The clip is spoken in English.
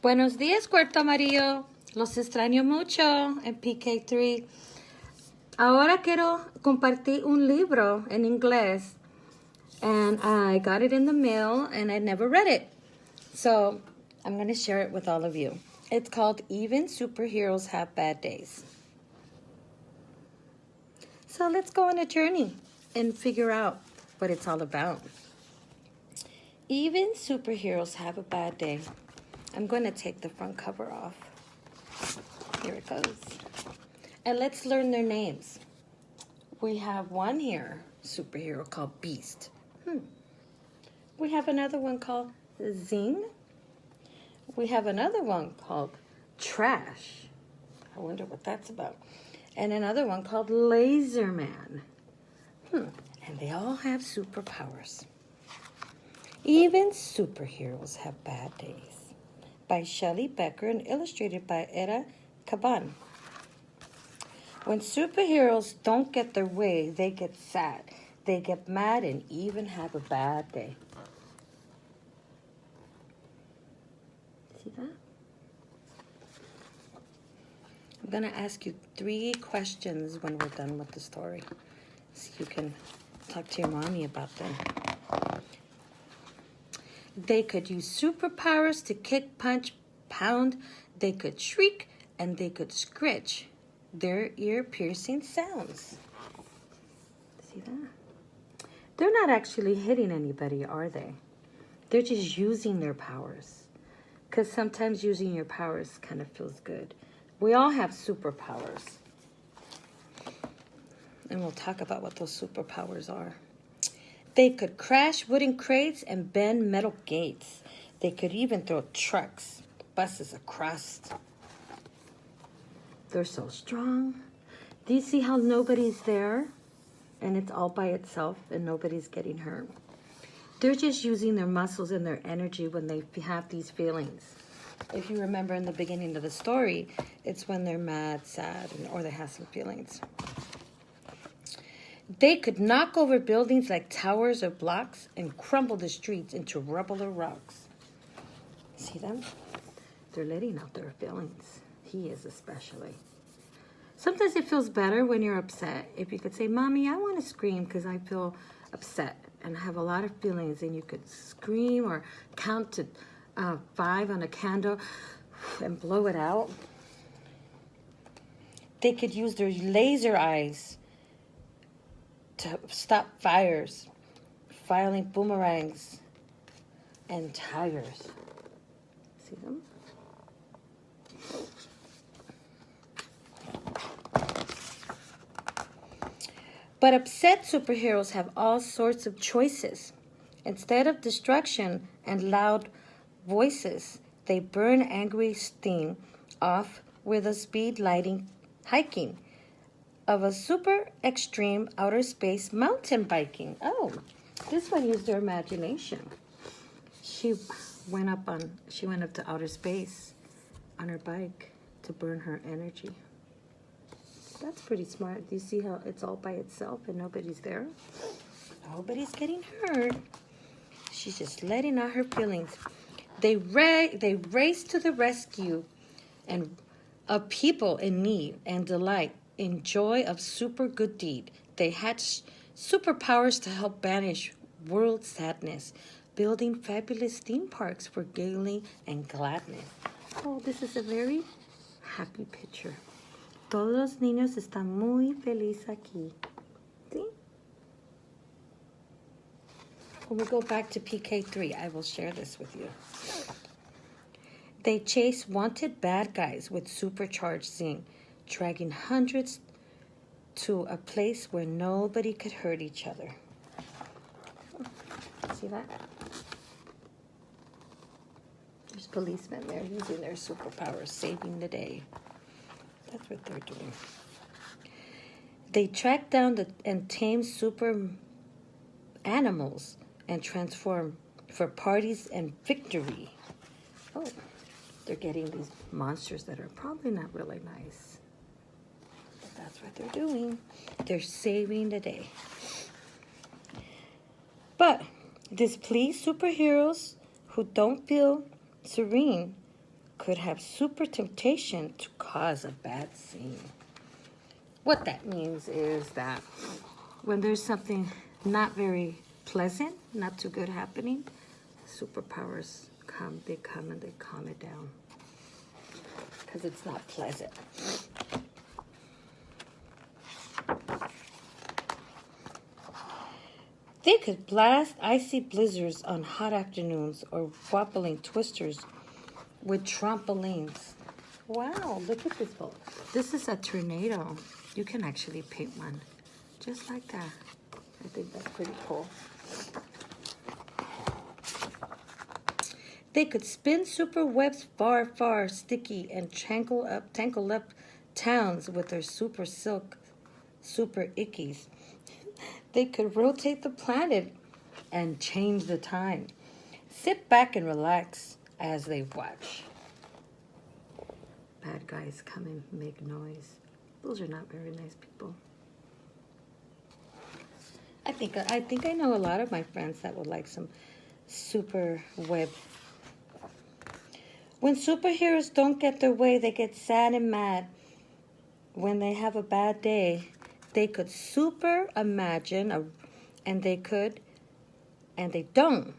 Buenos días, Cuarto Amarillo. Los extraño mucho en PK3. Ahora quiero compartir un libro en inglés. And I got it in the mail and I never read it. So I'm going to share it with all of you. It's called Even Superheroes Have Bad Days. So let's go on a journey and figure out what it's all about. Even superheroes have a bad day. I'm going to take the front cover off. Here it goes. And let's learn their names. We have one here, superhero called Beast. We have another one called Zing. We have another one called Trash. I wonder what that's about. And another one called Laser Man. And they all have superpowers. Even superheroes have bad days. By Shelley Becker and illustrated by Era Caban. When superheroes don't get their way, they get sad. They get mad and even have a bad day. See that? I'm going to ask you 3 questions when we're done with the story, so you can talk to your mommy about them. They could use superpowers to kick, punch, pound. They could shriek, and they could scritch their ear-piercing sounds. See that? They're not actually hitting anybody, are they? They're just using their powers. Because sometimes using your powers kind of feels good. We all have superpowers. And we'll talk about what those superpowers are. They could crash wooden crates and bend metal gates. They could even throw trucks, buses across. They're so strong. Do you see how nobody's there? And it's all by itself and nobody's getting hurt. They're just using their muscles and their energy when they have these feelings. If you remember in the beginning of the story, it's when they're mad, sad, or they have some feelings. They could knock over buildings like towers or blocks and crumble the streets into rubble or rocks. See them? They're letting out their feelings. He is especially. Sometimes it feels better when you're upset. If you could say, Mommy, I want to scream because I feel upset and have a lot of feelings, and you could scream or count to 5 on a candle and blow it out. They could use their laser eyes to stop fires, filing boomerangs, and tires. See them? But upset superheroes have all sorts of choices. Instead of destruction and loud voices, they burn angry steam off with a speed lighting hiking of a super extreme outer space mountain biking. Oh, this one used her imagination. She went up to outer space on her bike to burn her energy. That's pretty smart. Do you see how it's all by itself and nobody's there? Nobody's getting hurt. She's just letting out her feelings. They race to the rescue and of people in need and delight in joy of super good deed. They had superpowers to help banish world sadness, building fabulous theme parks for gaiety and gladness. Oh, this is a very happy picture. Todos los niños están muy felices aquí. ¿Sí? When we go back to PK3, I will share this with you. They chase wanted bad guys with supercharged zing, dragging hundreds to a place where nobody could hurt each other. See that? There's policemen there using their superpowers, saving the day. That's what they're doing. They track down and tame super animals and transform for parties and victory. Oh, they're getting these monsters that are probably not really nice. But that's what they're doing. They're saving the day. But displeased superheroes who don't feel serene could have super temptation to cause a bad scene. What that means is that when there's something not very pleasant, not too good happening, superpowers come, they come and they calm it down because it's not pleasant. They could blast icy blizzards on hot afternoons or wobbling twisters with trampolines. Wow, look at this boat. This is a tornado. You can actually paint one just like that. I think that's pretty cool. They could spin super webs far, far, sticky, and tangle up towns with their super silk, super ickies. They could rotate the planet and change the time. Sit back and relax as they watch. Bad guys come and make noise. Those are not very nice people. I think I know a lot of my friends that would like some super web. When superheroes don't get their way, they get sad and mad. When they have a bad day, they could super imagine, and they don't